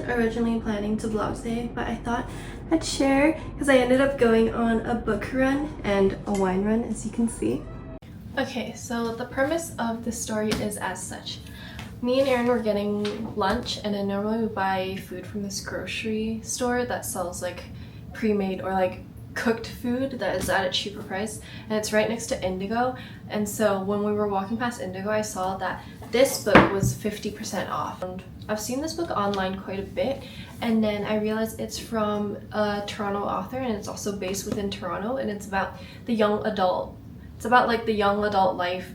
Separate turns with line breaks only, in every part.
wasn't originally planning to vlog today, but I thought I'd share because I ended up going on a book run and a wine run, as you can see. Okay, so the premise of this story is as such. Me and Aaron were getting lunch, and I normally would buy food from this grocery store that sells like pre-made or like cooked food that is at a cheaper price, and it's right next to Indigo. And so when we were walking past Indigo, I saw that this book was 50% off. And I've seen this book online quite a bit, and then I realized it's from a Toronto author, and it's also based within Toronto, and it's about the young adult. It's about like the young adult life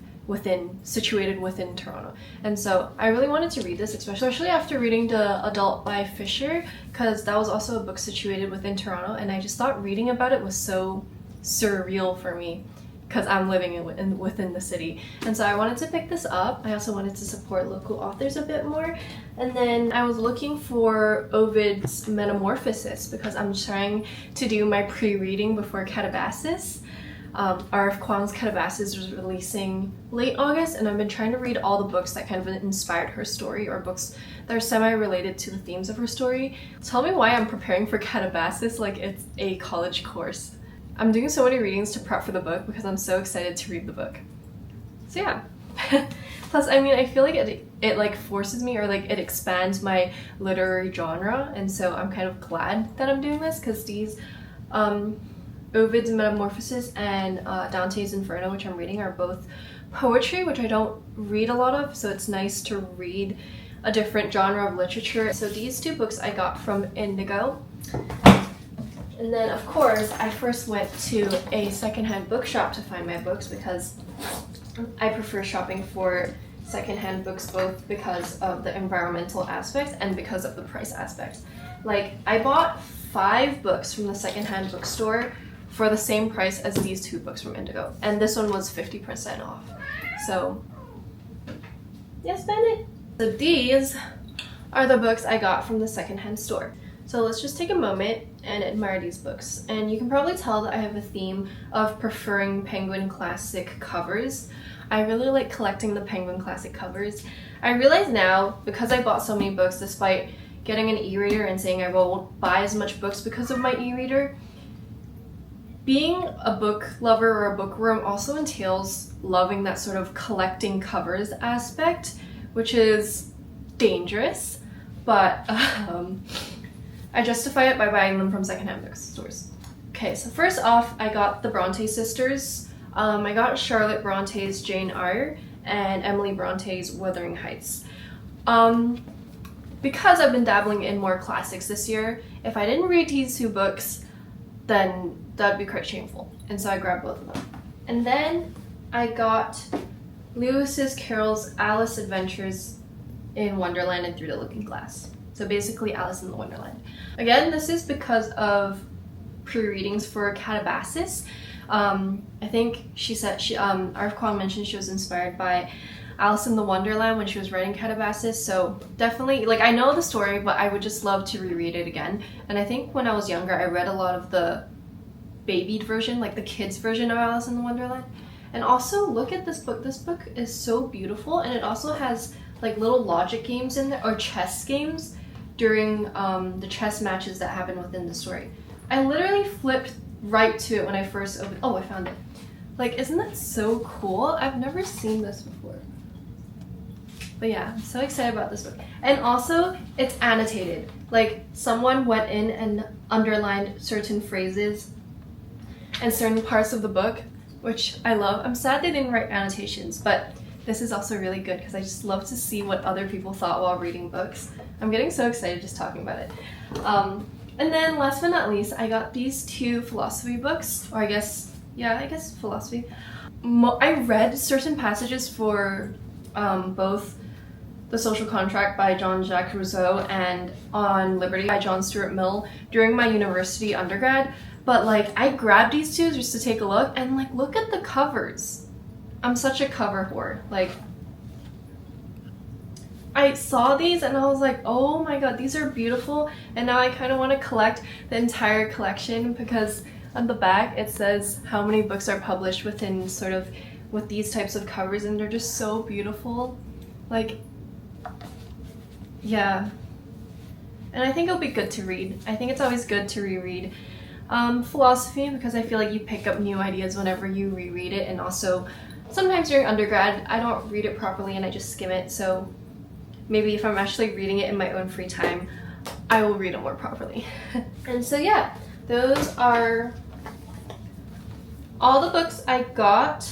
situated within Toronto. And so I really wanted to read this, especially after reading The Adult by Fisher, because that was also a book situated within Toronto, and I just thought reading about it was so surreal for me because I'm living within the city. And so I wanted to pick this up. I also wanted to support local authors a bit more. And then I was looking for Ovid's Metamorphosis because I'm trying to do my pre-reading before Catabasis. R.F. Kuang's Catabasis was releasing late August, and I've been trying to read all the books that kind of inspired her story, or books that are semi-related to the themes of her story. Tell me why I'm preparing for Catabasis like it's a college course. I'm doing so many readings to prep for the book because I'm so excited to read the book. So yeah. Plus, I mean, I feel like it like forces me, or like it expands my literary genre, and so I'm kind of glad that I'm doing this because these Ovid's Metamorphosis and Dante's Inferno, which I'm reading, are both poetry, which I don't read a lot of, so it's nice to read a different genre of literature. So these two books I got from Indigo. And then, of course, I first went to a secondhand bookshop to find my books because I prefer shopping for secondhand books both because of the environmental aspect and because of the price aspect. Like, I bought 5 books from the secondhand bookstore for the same price as these 2 books from Indigo, and this one was 50% off. So yeah, spend it. So these are the books I got from the secondhand store. So let's just take a moment and admire these books. And you can probably tell that I have a theme of preferring Penguin Classic covers. I really like collecting the Penguin Classic covers. I realize now, because I bought so many books despite getting an e-reader and saying I won't buy as much books because of my e-reader, being a book lover or a bookworm also entails loving that sort of collecting covers aspect, which is dangerous, but I justify it by buying them from secondhand bookstores. Okay, so first off, I got the Bronte sisters. I got Charlotte Bronte's Jane Eyre and Emily Bronte's Wuthering Heights. Because I've been dabbling in more classics this year, if I didn't read these 2 books, then that'd be quite shameful. And so I grabbed both of them. And then I got Lewis Carroll's Alice Adventures in Wonderland and Through the Looking Glass. So basically Alice in the Wonderland. Again, this is because of pre-readings for Catabasis. I think she said, R.F. Kuang mentioned she was inspired by Alice in the Wonderland when she was writing Catabasis, so definitely, like, I know the story, but I would just love to reread it again. And I think when I was younger, I read a lot of the babied version, like the kids version of Alice in the Wonderland. And also, look at this book. This book is so beautiful, and it also has like little logic games in there, or chess games during the chess matches that happen within the story. I literally flipped right to it when I first opened. Oh, I found it. Like, isn't that so cool? I've never seen this before. But yeah, I'm so excited about this book. And also, it's annotated. Like, someone went in and underlined certain phrases and certain parts of the book, which I love. I'm sad they didn't write annotations, but this is also really good because I just love to see what other people thought while reading books. I'm getting so excited just talking about it. And then last but not least, I got these 2 philosophy books, or I guess philosophy. I read certain passages for both The Social Contract by Jean-Jacques Rousseau and On Liberty by John Stuart Mill during my university undergrad, but like I grabbed these 2 just to take a look, and like look at the covers. I'm such a cover whore. Like, I saw these and I was like, oh my god, these are beautiful, and now I kind of want to collect the entire collection because on the back it says how many books are published within sort of with these types of covers, and they're just so beautiful. Like, yeah, and I think it'll be good to read. I think it's always good to reread philosophy because I feel like you pick up new ideas whenever you reread it, and also sometimes during undergrad I don't read it properly and I just skim it, so maybe if I'm actually reading it in my own free time, I will read it more properly. And so yeah, those are all the books I got.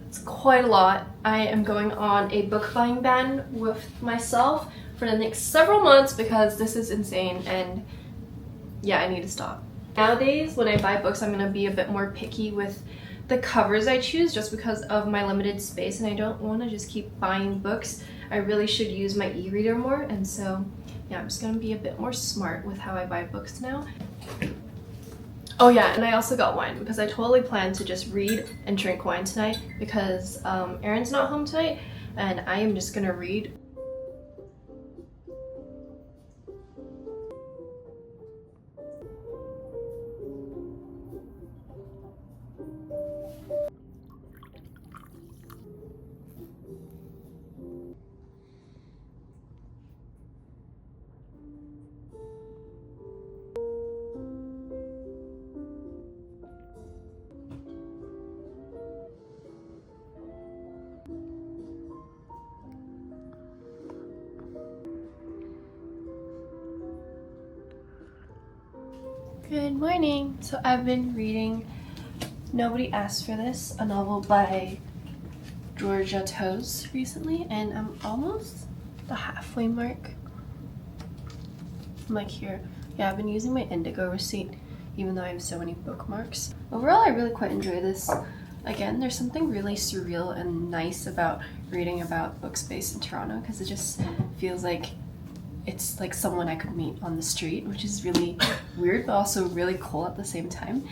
It's quite a lot. I am going on a book buying ban with myself for the next several months because this is insane, and yeah, I need to stop. Nowadays, when I buy books, I'm gonna be a bit more picky with the covers I choose just because of my limited space, and I don't want to just keep buying books. I really should use my e-reader more, and so yeah, I'm just gonna be a bit more smart with how I buy books now. Oh yeah, and I also got wine because I totally planned to just read and drink wine tonight because Aaron's not home tonight, and I am just gonna read. Good morning! So I've been reading Nobody Asked for This, a novel by Georgia Toes recently, and I'm almost the halfway mark. I'm like here. Yeah, I've been using my Indigo receipt even though I have so many bookmarks. Overall, I really quite enjoy this. Again, there's something really surreal and nice about reading about books based in Toronto because it just feels like it's like someone I could meet on the street, which is really weird but also really cool at the same time.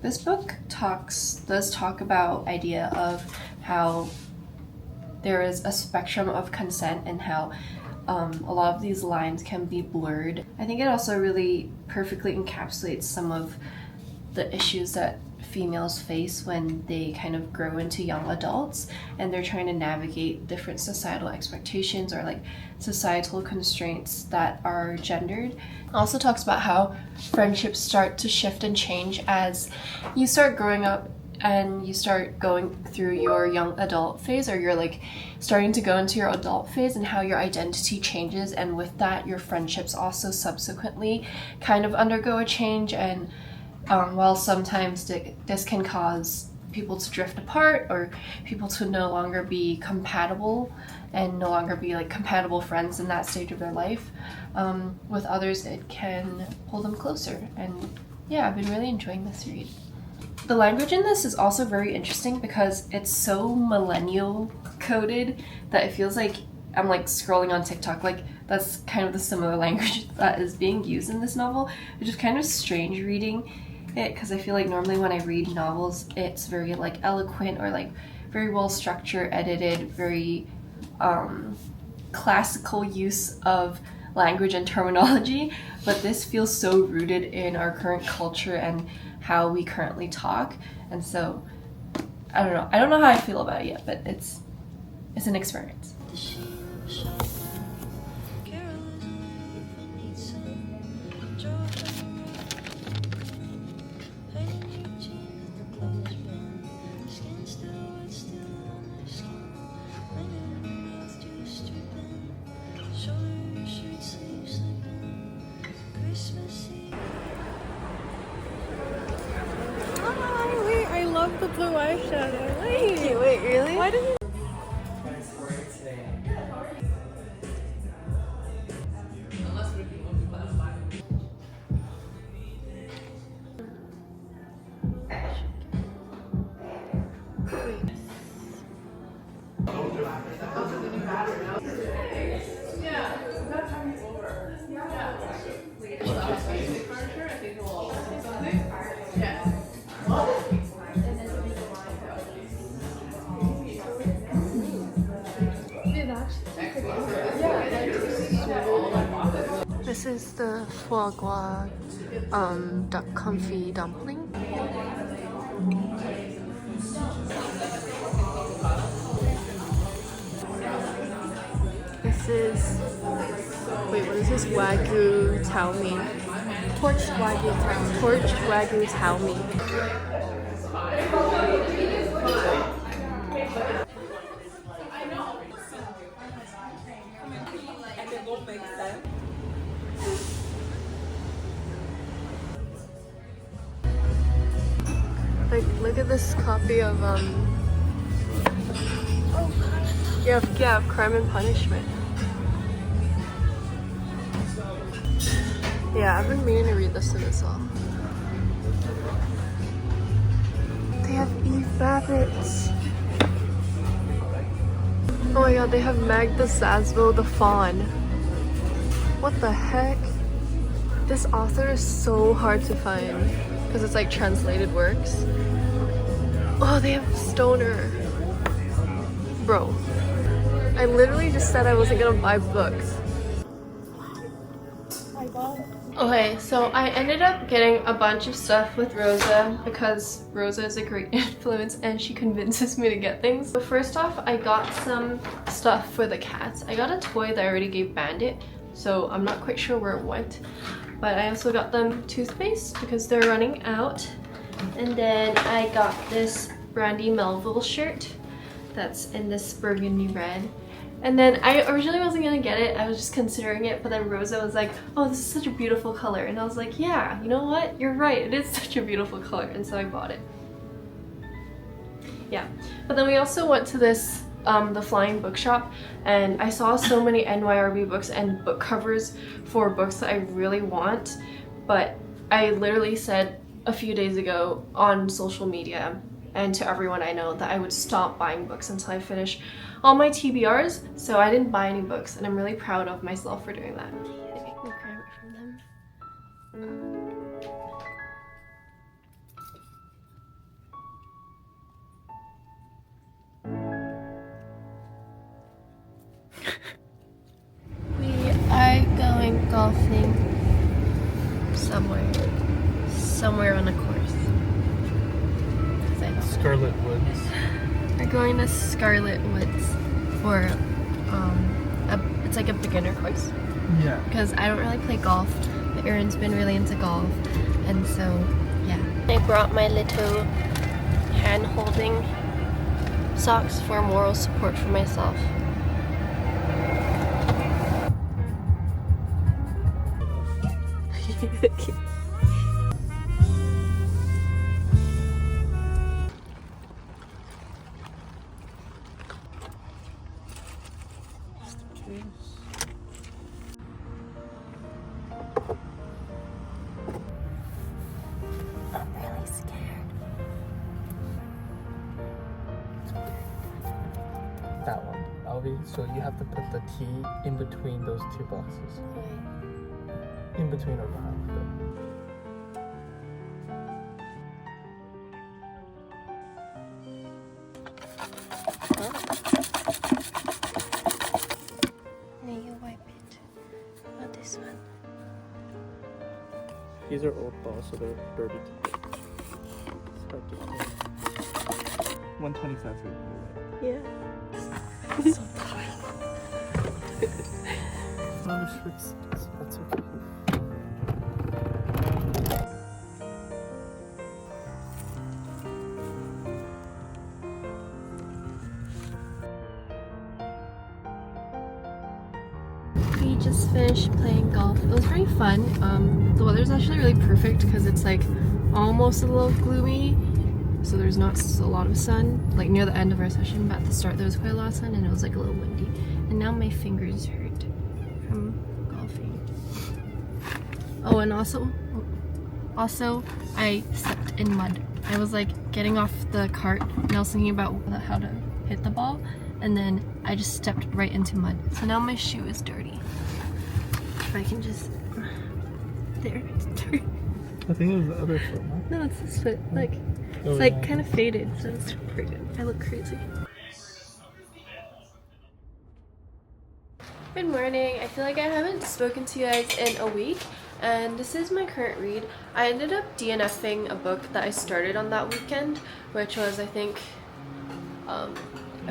This book does talk about idea of how there is a spectrum of consent and how a lot of these lines can be blurred. I think it also really perfectly encapsulates some of the issues that females face when they kind of grow into young adults and they're trying to navigate different societal expectations or like societal constraints that are gendered. It also talks about how friendships start to shift and change as you start growing up and you start going through your young adult phase, or you're like starting to go into your adult phase, and how your identity changes, and with that your friendships also subsequently kind of undergo a change. And while sometimes this can cause people to drift apart or people to no longer be compatible and no longer be like compatible friends in that stage of their life, with others it can pull them closer. And yeah, I've been really enjoying this read. The language in this is also very interesting because it's so millennial coded that it feels like I'm like scrolling on TikTok. Like that's kind of the similar language that is being used in this novel, which is kind of strange reading it because I feel like normally when I read novels it's very like eloquent or like very well structured, edited, very classical use of language and terminology, but this feels so rooted in our current culture and how we currently talk. And so I don't know how I feel about it yet, but it's an experience.
The blue eyeshadow. Wait,
really?
Why did you?
This is the foie gras duck confit dumpling. This is, wait, what is This is Wagyu Tao Mi.
Torched Wagyu town.
Torched Wagyu Tao Mi. Like, look at this copy of yeah, Crime and Punishment. Yeah, I've been meaning to read this one as well. They have Eve Babbitts. Oh my god, they have Magda Sasvo the Fawn. What the heck? This author is so hard to find because it's like translated works. Oh, they have Stoner. Bro, I literally just said I wasn't gonna buy books. Okay, so I ended up getting a bunch of stuff with Rosa because Rosa is a great influence and she convinces me to get things. So first off, I got some stuff for the cats. I got a toy that I already gave Bandit, so I'm not quite sure where it went. But I also got them toothpaste because they're running out. And then I got this Brandy Melville shirt that's in this burgundy red. And then I originally wasn't gonna get it, I was just considering it, but then Rosa was like, oh, this is such a beautiful color. And I was like, yeah, you know what? You're right, it is such a beautiful color. And so I bought it. Yeah, but then we also went to this, the Flying Bookshop, and I saw so many NYRB books and book covers for books that I really want, but I literally said a few days ago on social media and to everyone I know that I would stop buying books until I finish all my TBRs, so I didn't buy any books, and I'm really proud of myself for doing that. I think I can grab it from them. We are going golfing somewhere on a course.
Scarlet Woods.
We're going to Scarlet Woods for it's like a beginner course.
Yeah.
Because I don't really play golf, but Erin's been really into golf, and so yeah. I brought my little hand-holding socks for moral support for myself.
That one. So you have to put the key in between those two boxes. In between or behind.
Now you wipe it. Not this one.
These are old balls, so they're dirty to get. Start to clean. 125 for the
Yeah.
So tight.
That's okay.
We just finished playing golf. It was very fun. The weather's actually really perfect because it's like almost a little gloomy, so there's not a lot of sun, like near the end of our session, but at the start there was quite a lot of sun and it was like a little windy. And now my fingers hurt from golfing. Oh, and also I stepped in mud. I was like getting off the cart and I was thinking about how to hit the ball, and then I just stepped right into mud. So now my shoe is dirty. If I can just... There, it's dirty.
I think it was the other foot, huh?
No, it's this foot. Like, it's like kind of faded, so it's pretty good. I look crazy. Good morning. I feel like I haven't spoken to you guys in a week, and this is my current read. I ended up DNFing a book that I started on that weekend, which was, I think, I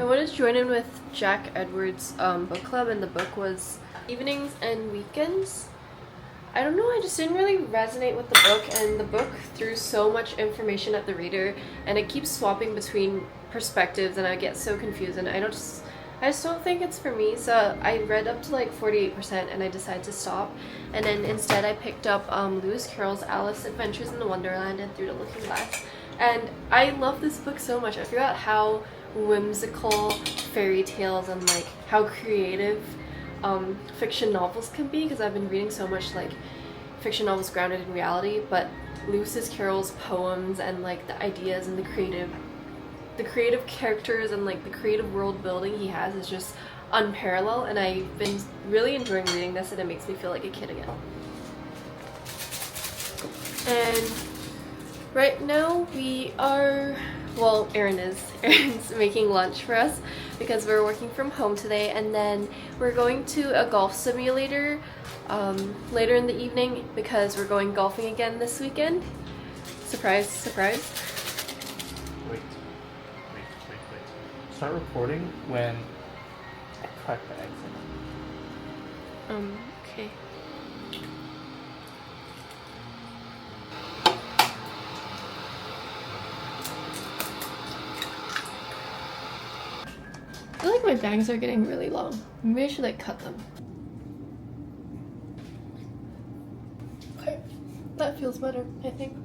wanted to join in with Jack Edwards' book club, and the book was Evenings and weekends. I don't know, I just didn't really resonate with the book, and the book threw so much information at the reader, and it keeps swapping between perspectives, and I get so confused, and I just don't think it's for me. So I read up to like 48% and I decided to stop, and then instead I picked up Lewis Carroll's Alice Adventures in the Wonderland and Through the Looking Glass, and I love this book so much. I forgot how whimsical fairy tales and like how creative fiction novels can be, because I've been reading so much like fiction novels grounded in reality, but Lewis Carroll's poems and like the ideas and the creative characters and like the creative world building he has is just unparalleled, and I've been really enjoying reading this, and it makes me feel like a kid again. And right now we are, well, Erin's making lunch for us because we're working from home today, and then we're going to a golf simulator later in the evening because we're going golfing again this weekend. Surprise, surprise.
Wait. Start recording when I crack the eggs in.
Okay. I feel like my bangs are getting really long. Maybe I should like cut them. Okay, that feels better, I think.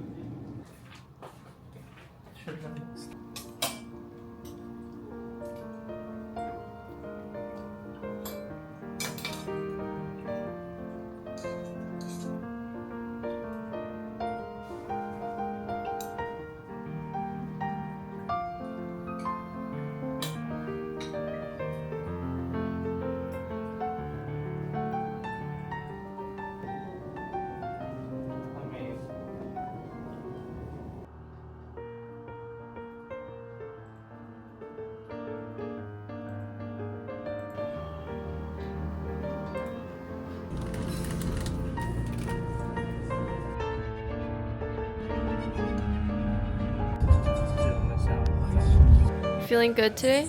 Feeling good today?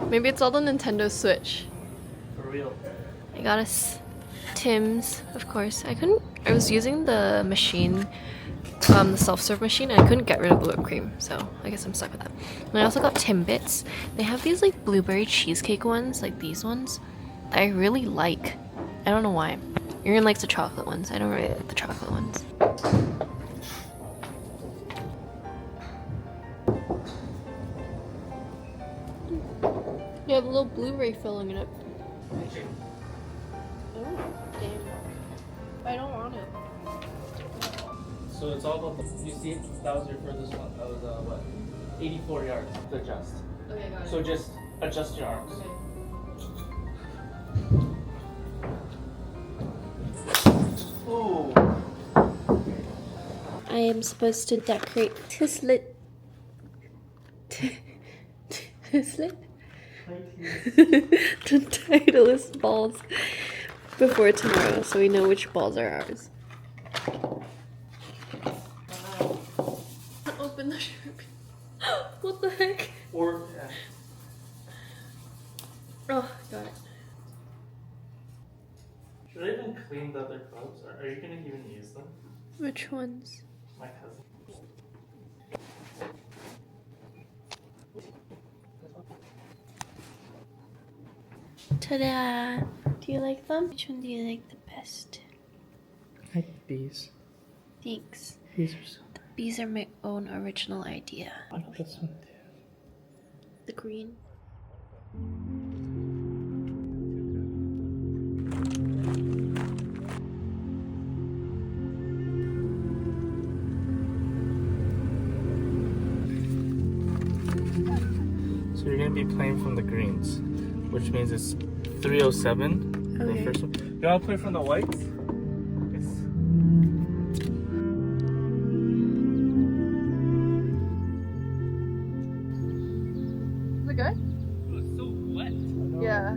Maybe it's all the Nintendo Switch.
For real.
I got us Tim's, of course. I was using the machine, the self-serve machine, and I couldn't get rid of the whipped cream, so I guess I'm stuck with that. And I also got Timbits. They have these like blueberry cheesecake ones, like these ones, that I really like. I don't know why. Erin likes the chocolate ones. I don't really like the chocolate ones. You have a little blueberry filling in it. Oh, damn. I don't want it.
So it's all about the, you see, that was your furthest one. That was what? 84 yards to adjust.
Okay, got it.
So just adjust your arms.
Okay.
Ooh.
I am supposed to decorate Tislet. Tislet? The Titleist balls before tomorrow, so we know which balls are ours. Open the Sharpie. What the heck?
Or, yeah.
Oh, got it.
Should I even clean the other clothes? Or are you gonna even use them?
Which ones?
My cousin.
Ta-da! Do you like them? Which one do you like the best?
I like these.
Thanks.
These are so
These are my own original idea.
I like this one too.
The green.
So you're gonna be playing from the greens, which means it's 307.
Okay.
The first one. You wanna play from the whites? Yes.
Is it good?
It was so wet.
Yeah.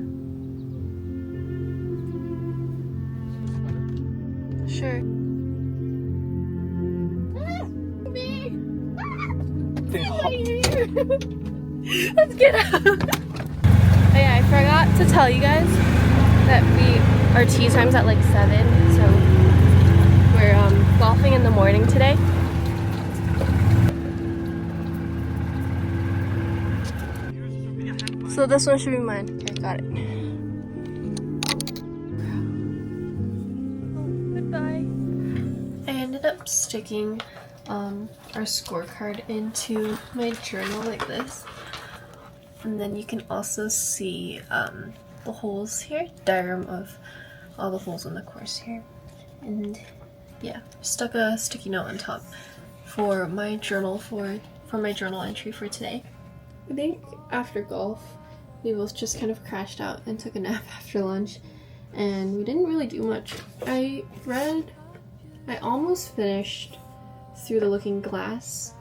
Sure.
Think
here. Let's get out. Oh yeah, I forgot to tell you guys that our tea time's at like 7, so we're golfing in the morning today. So this one should be mine. Okay, got it. Goodbye. I ended up sticking our scorecard into my journal like this. And then you can also see the holes here, diagram of all the holes in the course here. And yeah, stuck a sticky note on top for my journal for my journal entry for today. I think after golf, we both just kind of crashed out and took a nap after lunch, and we didn't really do much. I almost finished Through the Looking Glass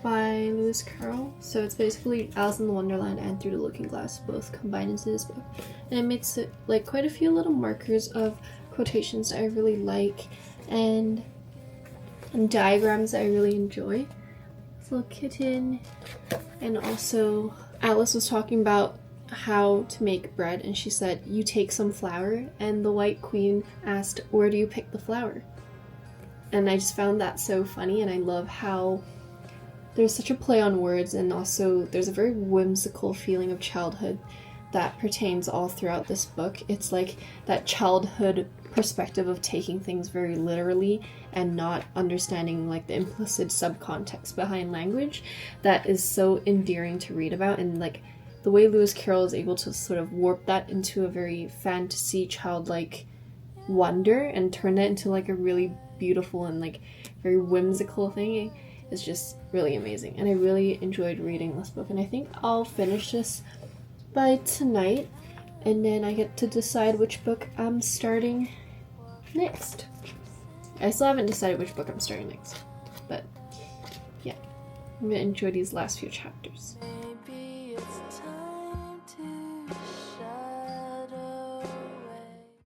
by Lewis Carroll. So it's basically Alice in the Wonderland and Through the Looking Glass both combined into this book. And I made like quite a few little markers of quotations that I really like and diagrams that I really enjoy. This little kitten. And also Alice was talking about how to make bread, and she said, "You take some flour," and the White Queen asked, "Where do you pick the flour?" And I just found that so funny, and I love how there's such a play on words, and also there's a very whimsical feeling of childhood that pertains all throughout this book. It's like that childhood perspective of taking things very literally and not understanding like the implicit subcontext behind language that is so endearing to read about, and like the way Lewis Carroll is able to sort of warp that into a very fantasy childlike wonder and turn it into like a really beautiful and like very whimsical thing is just really amazing. And I really enjoyed reading this book, and I think I'll finish this by tonight, and then I get to decide which book I'm starting next. I still haven't decided which book I'm starting next, but yeah, I'm gonna enjoy these last few chapters.